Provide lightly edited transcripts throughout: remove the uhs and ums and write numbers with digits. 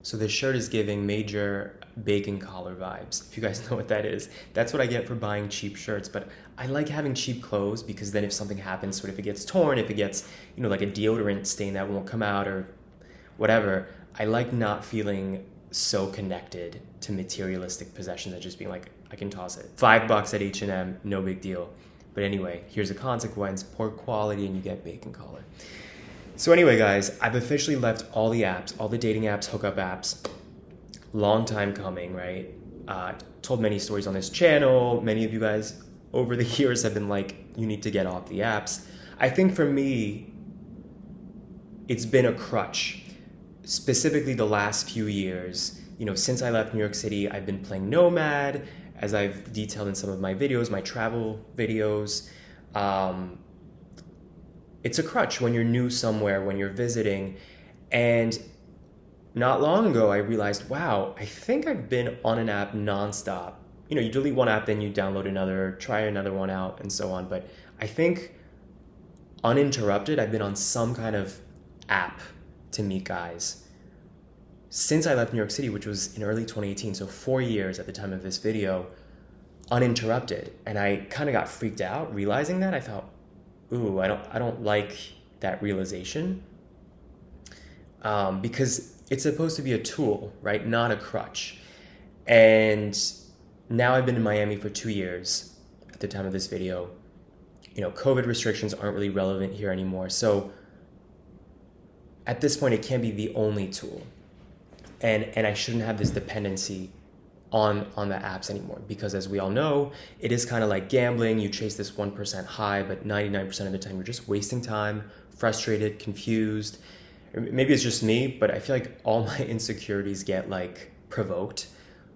So this shirt is giving major bacon collar vibes, if you guys know what that is. That's what I get for buying cheap shirts, but I like having cheap clothes because then if something happens, sort of if it gets torn, if it gets, like a deodorant stain that won't come out or whatever, I like not feeling so connected to materialistic possessions and just being like, I can toss it. $5 at H&M, no big deal. But anyway, here's a consequence, poor quality and you get bacon collar. So anyway, guys, I've officially left all the apps, all the dating apps, hookup apps. Long time coming, right? Told many stories on this channel. Many of you guys over the years have been like, you need to get off the apps. I think for me, it's been a crutch. Specifically the last few years, since I left New York City, I've been playing Nomad, as I've detailed in some of my videos, my travel videos. It's a crutch when you're new somewhere, when you're visiting. And not long ago, I realized, wow, I think I've been on an app nonstop. You delete one app, then you download another, try another one out, and so on. But I think uninterrupted, I've been on some kind of app to meet guys since I left New York City, which was in early 2018, so 4 years at the time of this video, uninterrupted. And I kind of got freaked out realizing that. I thought, ooh, I don't like that realization, because it's supposed to be a tool, right? Not a crutch. And now I've been in Miami for 2 years at the time of this video. COVID restrictions aren't really relevant here anymore. So at this point, it can't be the only tool. And I shouldn't have this dependency on the apps anymore, because as we all know, it is kind of like gambling. You chase this 1% high, but 99% of the time you're just wasting time, frustrated, confused. Maybe it's just me, but I feel like all my insecurities get like provoked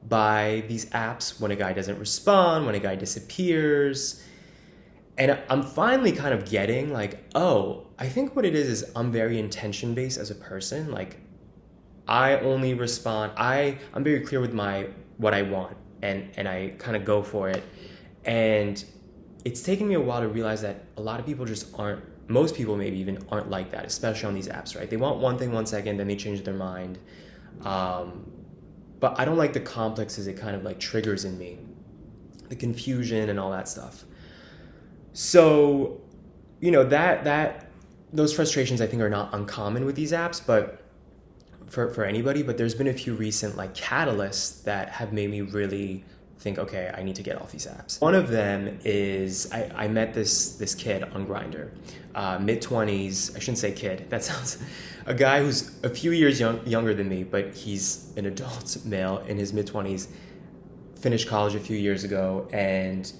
by these apps when a guy doesn't respond, when a guy disappears. And I'm finally kind of getting like, oh, I think what it is I'm very intention based as a person. Like, I only respond, I'm very clear with what I want, and I kind of go for it. And it's taken me a while to realize that a lot of people just aren't, most people maybe even aren't like that, especially on these apps, right? They want one thing 1 second, then they change their mind. But I don't like the complexes it kind of like triggers in me, the confusion and all that stuff. So, those frustrations I think are not uncommon with these apps, but for anybody, but there's been a few recent like catalysts that have made me really think, okay, I need to get off these apps. One of them is I met this kid on Grindr, mid-20s. I shouldn't say kid. That sounds, a guy who's a few years younger than me, but he's an adult male in his mid-20s, finished college a few years ago, and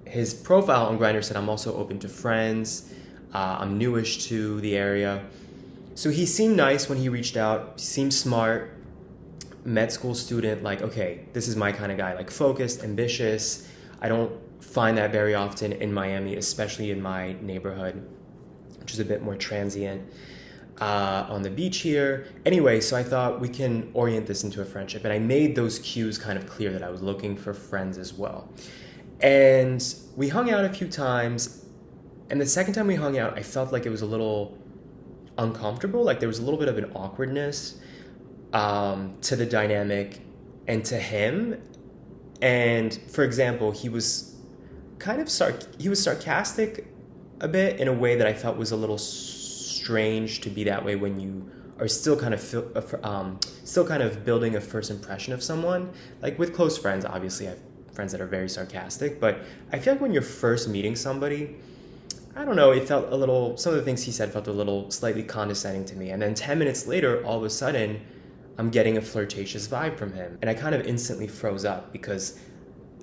his profile on Grindr said, I'm also open to friends. I'm newish to the area. So he seemed nice when he reached out, seemed smart, med school student, like, okay, this is my kind of guy, like focused, ambitious. I don't find that very often in Miami, especially in my neighborhood, which is a bit more transient, on the beach here. Anyway, so I thought we can orient this into a friendship. And I made those cues kind of clear that I was looking for friends as well. And we hung out a few times. And the second time we hung out, I felt like it was a little uncomfortable, like there was a little bit of an awkwardness to the dynamic and to him. And for example, he was kind of sarcastic a bit in a way that I felt was a little strange to be that way when you are still kind of building a first impression of someone. Like with close friends, obviously I have friends that are very sarcastic, but I feel like when you're first meeting somebody, I don't know, it felt a little, some of the things he said felt a little slightly condescending to me. And then 10 minutes later, all of a sudden, I'm getting a flirtatious vibe from him. And I kind of instantly froze up because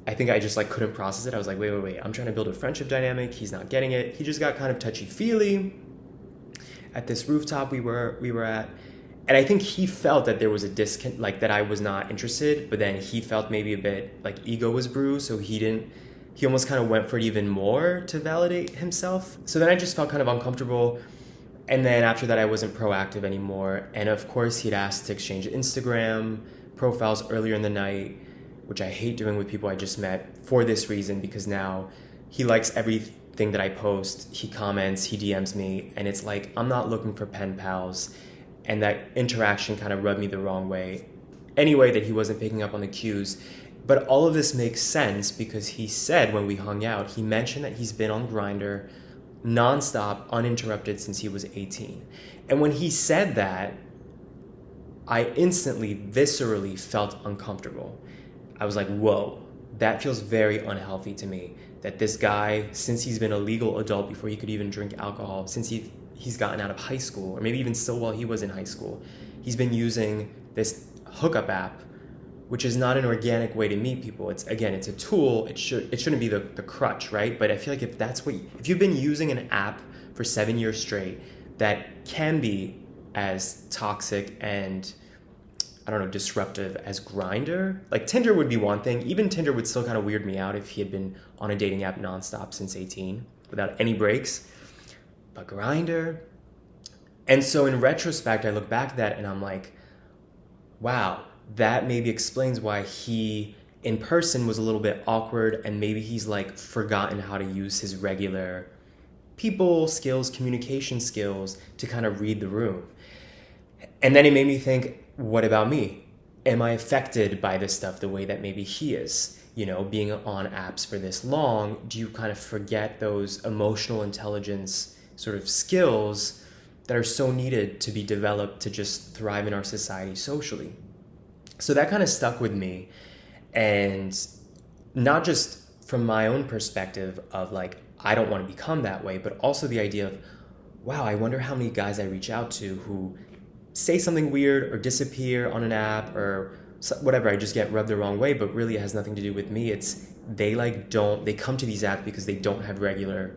I think I just like couldn't process it. I was like, wait, I'm trying to build a friendship dynamic. He's not getting it. He just got kind of touchy-feely at this rooftop we were at. And I think he felt that there was a disconnect, like that I was not interested, but then he felt maybe a bit like ego was bruised, so he almost kind of went for it even more to validate himself. So then I just felt kind of uncomfortable. And then after that, I wasn't proactive anymore. And of course, he'd asked to exchange Instagram profiles earlier in the night, which I hate doing with people I just met for this reason, because now he likes everything that I post. He comments, he DMs me, and it's like, I'm not looking for pen pals. And that interaction kind of rubbed me the wrong way. Anyway, that he wasn't picking up on the cues. But all of this makes sense because he said when we hung out, he mentioned that he's been on Grindr nonstop, uninterrupted since he was 18. And when he said that, I instantly, viscerally felt uncomfortable. I was like, whoa, that feels very unhealthy to me. That this guy, since he's been a legal adult before he could even drink alcohol, since he's gotten out of high school, or maybe even still while he was in high school, he's been using this hookup app, which is not an organic way to meet people. It's a tool. It shouldn't be the crutch, right? But I feel like if you've been using an app for 7 years straight, that can be as toxic and, I don't know, disruptive as Grindr. Like Tinder would be one thing. Even Tinder would still kind of weird me out if he had been on a dating app nonstop since 18 without any breaks. But Grindr. And so in retrospect, I look back at that and I'm like, wow, that maybe explains why he in person was a little bit awkward, and maybe he's like forgotten how to use his regular people skills, communication skills to kind of read the room. And then it made me think, what about me? Am I affected by this stuff the way that maybe he is? You know, being on apps for this long, do you kind of forget those emotional intelligence sort of skills that are so needed to be developed to just thrive in our society socially? So that kind of stuck with me, and not just from my own perspective of like, I don't want to become that way, but also the idea of, wow, I wonder how many guys I reach out to who say something weird or disappear on an app or whatever, I just get rubbed the wrong way, but really it has nothing to do with me. It's they come to these apps because they don't have regular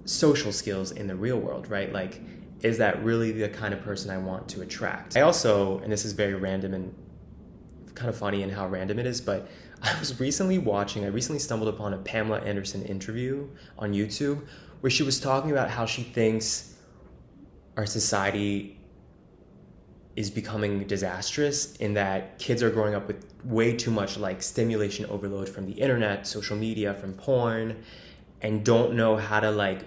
social skills in the real world, right? Like, is that really the kind of person I want to attract? I also, and this is very random and kind of funny in how random it is, but I recently stumbled upon a Pamela Anderson interview on YouTube where she was talking about how she thinks our society is becoming disastrous in that kids are growing up with way too much like stimulation overload from the internet, social media, from porn, and don't know how to like,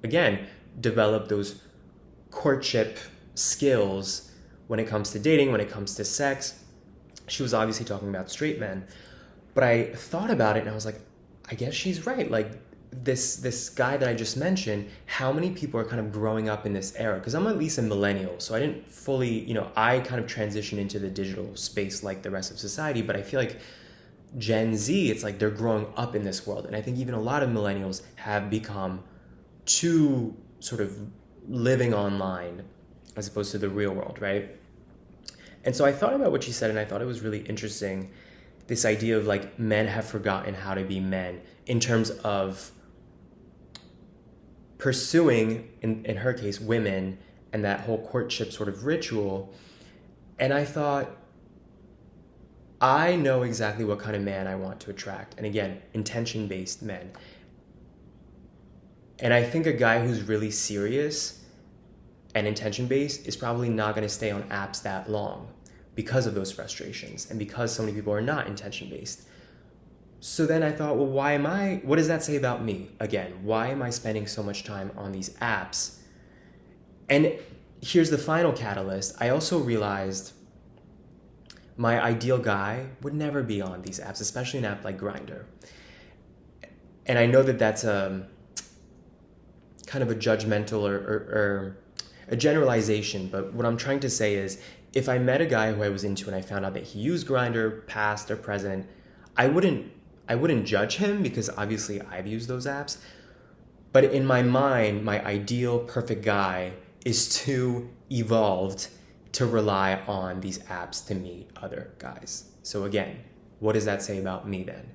again, develop those courtship skills when it comes to dating, when it comes to sex. She was obviously talking about straight men, but I thought about it and I was like, I guess she's right. Like this guy that I just mentioned, how many people are kind of growing up in this era? Because I'm at least a millennial, so I didn't fully, I kind of transitioned into the digital space like the rest of society, but I feel like Gen Z, it's like they're growing up in this world. And I think even a lot of millennials have become too sort of living online as opposed to the real world, right? And so I thought about what she said, and I thought it was really interesting, this idea of like men have forgotten how to be men in terms of pursuing, in her case, women and that whole courtship sort of ritual. And I thought, I know exactly what kind of man I want to attract. And again, intention-based men. And I think a guy who's really serious and intention-based is probably not going to stay on apps that long because of those frustrations and because so many people are not intention-based. So then I thought, well, what does that say about me? Again, why am I spending so much time on these apps? And here's the final catalyst. I also realized my ideal guy would never be on these apps, especially an app like Grindr. And I know that that's a kind of a judgmental or a generalization, but what I'm trying to say is, if I met a guy who I was into and I found out that he used Grindr, past or present, I wouldn't judge him because obviously I've used those apps. But in my mind, my ideal perfect guy is too evolved to rely on these apps to meet other guys. So again, what does that say about me then?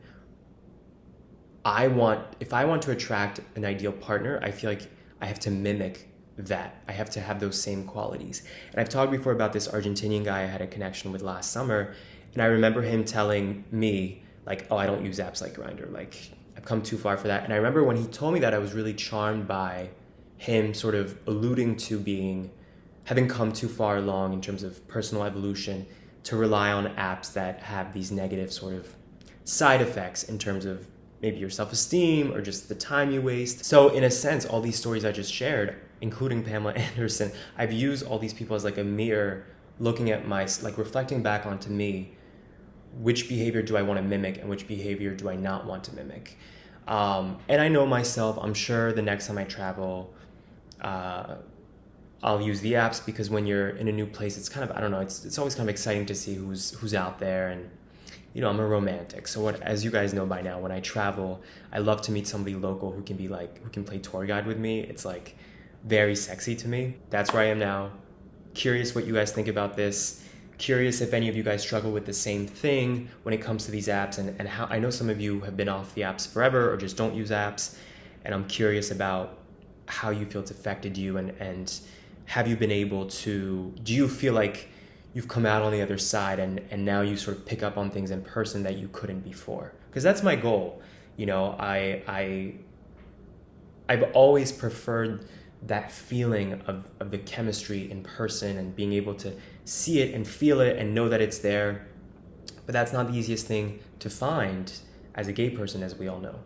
If I want to attract an ideal partner, I feel like I have to mimic that. I have to have those same qualities. And I've talked before about this Argentinian guy I had a connection with last summer, and I remember him telling me, like, oh, I don't use apps like Grindr. Like, I've come too far for that. And I remember when he told me that, I was really charmed by him sort of alluding to having come too far along in terms of personal evolution to rely on apps that have these negative sort of side effects in terms of maybe your self-esteem or just the time you waste. So in a sense, all these stories I just shared including Pamela Anderson, I've used all these people as like a mirror, looking at like reflecting back onto me, which behavior do I want to mimic and which behavior do I not want to mimic. And I know myself, I'm sure the next time I travel, I'll use the apps, because when you're in a new place, it's kind of, I don't know, it's always kind of exciting to see who's out there. And I'm a romantic, so as you guys know by now, when I travel, I love to meet somebody local who can play tour guide with me. It's like very sexy to me. That's where I am now. Curious what you guys think about this. Curious if any of you guys struggle with the same thing when it comes to these apps, and how I know some of you have been off the apps forever or just don't use apps, and I'm curious about how you feel it's affected you, and have you been able to, do you feel like you've come out on the other side and now you sort of pick up on things in person that you couldn't before? Because that's my goal. I've always preferred that feeling of the chemistry in person and being able to see it and feel it and know that it's there. But that's not the easiest thing to find as a gay person, as we all know.